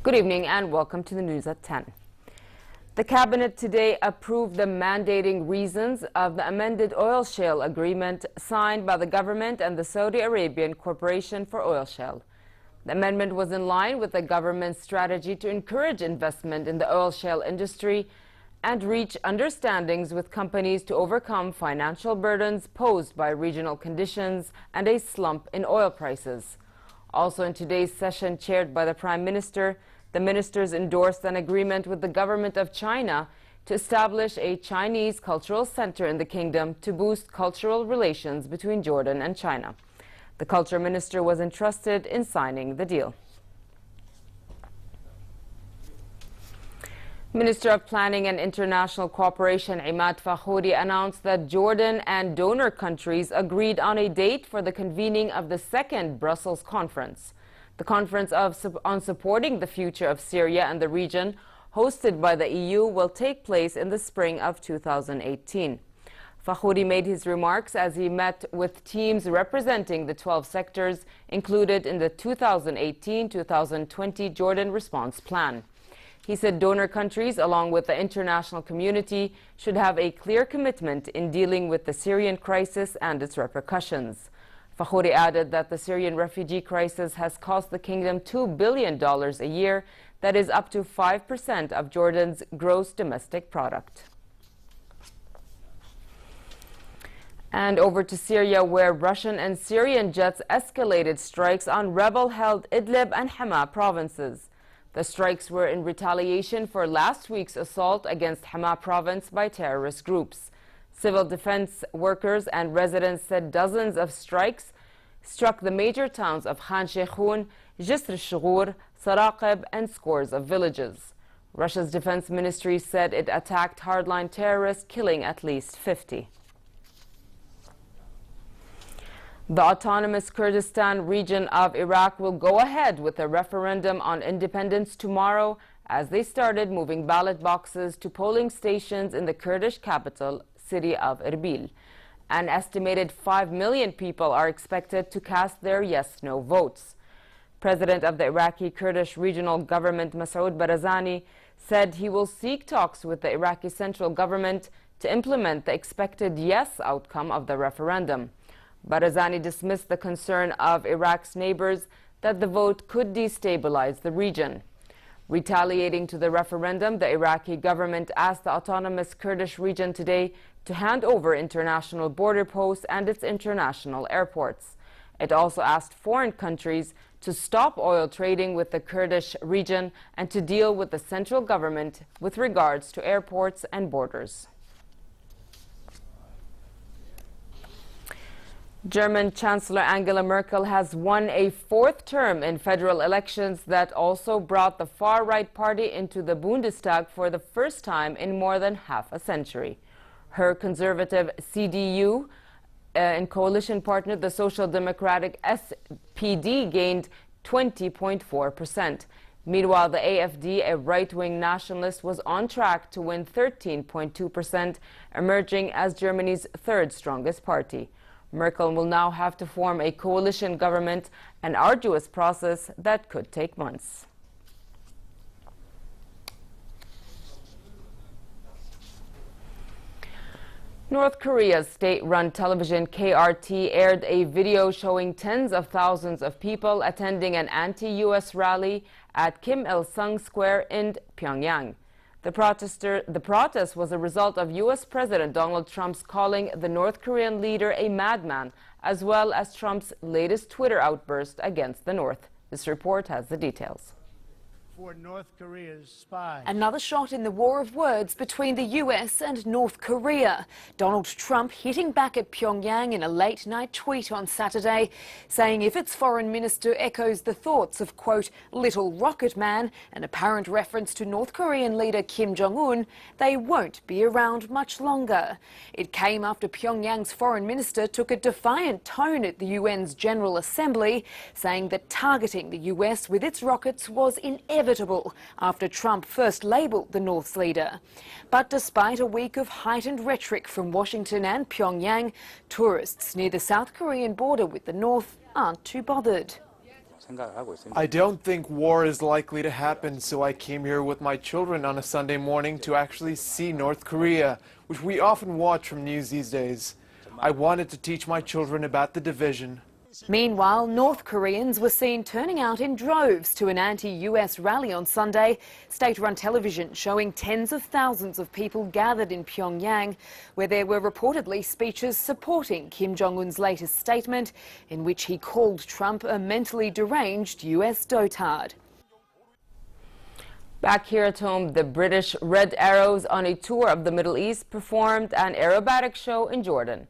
Good evening and welcome to the news at 10. The cabinet today approved the mandating reasons of the amended oil shale agreement signed by the government and the Saudi Arabian Corporation for Oil Shale. The amendment was in line with the government's strategy to encourage investment in the oil shale industry and reach understandings with companies to overcome financial burdens posed by regional conditions and a slump in oil prices. Also in today's session chaired by the Prime Minister, the ministers endorsed an agreement with the government of China to establish a Chinese cultural center in the kingdom to boost cultural relations between Jordan and China. The culture minister was entrusted in signing the deal. Minister of Planning and International Cooperation Imad Fakhoury announced that Jordan and donor countries agreed on a date for the convening of the second Brussels conference. The conference on supporting the future of Syria and the region, hosted by the EU, will take place in the spring of 2018. Fakhoury made his remarks as he met with teams representing the 12 sectors included in the 2018-2020 Jordan Response Plan. He said donor countries, along with the international community, should have a clear commitment in dealing with the Syrian crisis and its repercussions. Fakhoury added that the Syrian refugee crisis has cost the kingdom $2 billion a year, that is up to 5% of Jordan's gross domestic product. And over to Syria, where Russian and Syrian jets escalated strikes on rebel-held Idlib and Hama provinces. The strikes were in retaliation for last week's assault against Hama province by terrorist groups. Civil defense workers and residents said dozens of strikes struck the major towns of Khan Sheikhoun, Jisr al-Shughur, Saraqib, and scores of villages. Russia's defense ministry said it attacked hardline terrorists, killing at least 50. The autonomous Kurdistan region of Iraq will go ahead with a referendum on independence tomorrow as they started moving ballot boxes to polling stations in the Kurdish capital city of Erbil. An estimated 5 million people are expected to cast their yes-no votes. President of the Iraqi Kurdish regional government Masoud Barzani said he will seek talks with the Iraqi central government to implement the expected yes outcome of the referendum. Barzani dismissed the concern of Iraq's neighbors that the vote could destabilize the region. Retaliating to the referendum, the Iraqi government asked the autonomous Kurdish region today to hand over international border posts and its international airports. It also asked foreign countries to stop oil trading with the Kurdish region and to deal with the central government with regards to airports and borders. German Chancellor Angela Merkel has won a fourth term in federal elections that also brought the far-right party into the Bundestag for the first time in more than half a century. Her conservative CDU and coalition partner, the Social Democratic SPD, gained 20.4%. Meanwhile, the AfD, a right-wing nationalist, was on track to win 13.2%, emerging as Germany's third strongest party. Merkel will now have to form a coalition government, an arduous process that could take months. North Korea's state-run television KRT aired a video showing tens of thousands of people attending an anti-U.S. rally at Kim Il-sung Square in Pyongyang. The protest was a result of U.S. President Donald Trump's calling the North Korean leader a madman, as well as Trump's latest Twitter outburst against the North. This report has the details. For North Korea's spy. Another shot in the war of words between the US and North Korea. Donald Trump hitting back at Pyongyang in a late-night tweet on Saturday, saying if its foreign minister echoes the thoughts of, quote, little rocket man, an apparent reference to North Korean leader Kim Jong-un, they won't be around much longer. It came after Pyongyang's foreign minister took a defiant tone at the UN's General Assembly, saying that targeting the US with its rockets was inevitable after Trump first labelled the North's leader. But despite a week of heightened rhetoric from Washington and Pyongyang, tourists near the South Korean border with the North aren't too bothered. I don't think war is likely to happen, so I came here with my children on a Sunday morning to actually see North Korea, which we often watch from news these days. I wanted to teach my children about the division. Meanwhile, North Koreans were seen turning out in droves to an anti-US rally on Sunday. State-run television showing tens of thousands of people gathered in Pyongyang, where there were reportedly speeches supporting Kim Jong-un's latest statement, in which he called Trump a mentally deranged US dotard. Back here at home, the British Red Arrows, on a tour of the Middle East, performed an aerobatic show in Jordan.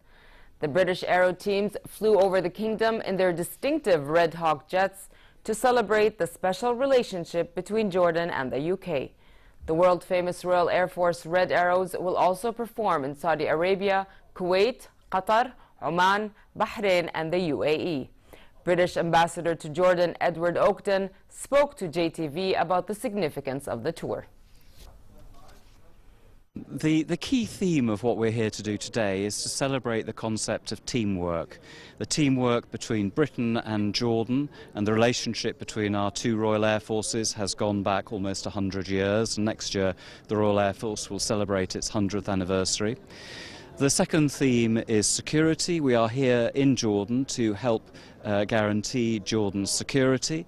The British Aero teams flew over the kingdom in their distinctive Red Hawk jets to celebrate the special relationship between Jordan and the UK. The world-famous Royal Air Force Red Arrows will also perform in Saudi Arabia, Kuwait, Qatar, Oman, Bahrain and the UAE. British Ambassador to Jordan Edward Oakden spoke to JTV about the significance of the tour. The key theme of what we're here to do today is to celebrate the concept of teamwork. The teamwork between Britain and Jordan, and the relationship between our two Royal Air Forces has gone back almost 100 years. Next year the Royal Air Force will celebrate its 100th anniversary. The second theme is security. We are here in Jordan to help guarantee Jordan's security.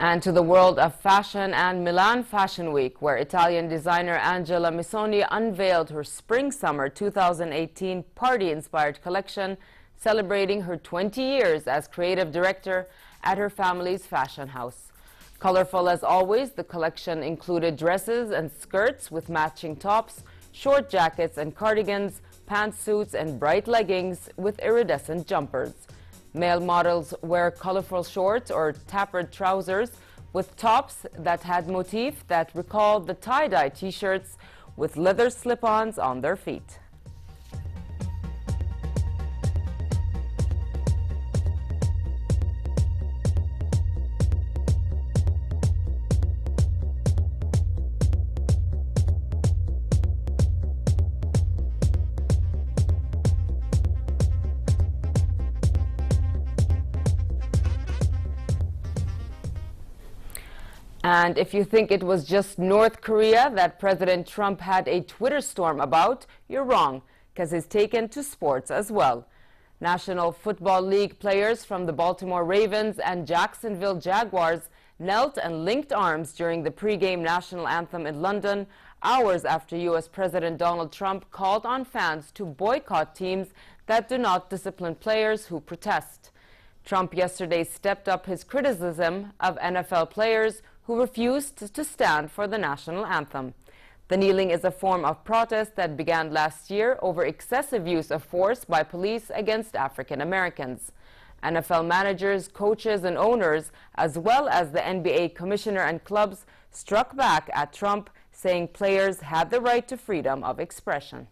And to the world of fashion and Milan Fashion Week, where Italian designer Angela Missoni unveiled her Spring-Summer 2018 party-inspired collection, celebrating her 20 years as creative director at her family's fashion house. Colorful as always, the collection included dresses and skirts with matching tops, short jackets and cardigans, pantsuits and bright leggings with iridescent jumpers. Male models wear colorful shorts or tapered trousers with tops that had motif that recalled the tie-dye t-shirts with leather slip-ons on their feet. And if you think it was just North Korea that President Trump had a Twitter storm about, you're wrong, because he's taken to sports as well. National Football League players from the Baltimore Ravens and Jacksonville Jaguars knelt and linked arms during the pre-game national anthem in London, hours after U.S. President Donald Trump called on fans to boycott teams that do not discipline players who protest. Trump yesterday stepped up his criticism of NFL players who refused to stand for the national anthem. The kneeling is a form of protest that began last year over excessive use of force by police against African Americans. NFL managers, coaches and owners, as well as the NBA commissioner and clubs, struck back at Trump, saying players had the right to freedom of expression.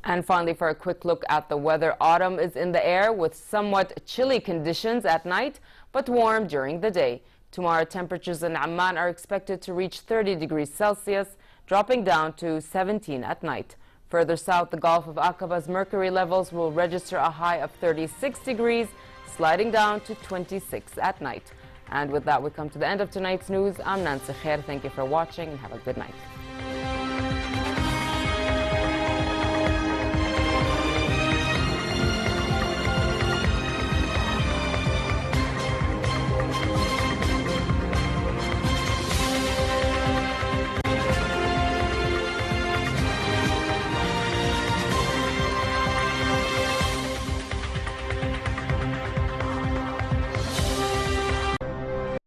And finally, for a quick look at the weather, autumn is in the air with somewhat chilly conditions at night, but warm during the day. Tomorrow, temperatures in Amman are expected to reach 30 degrees Celsius, dropping down to 17 at night. Further south, the Gulf of Aqaba's mercury levels will register a high of 36 degrees, sliding down to 26 at night. And with that, we come to the end of tonight's news. I'm Nancy Khair. Thank you for watching and have a good night.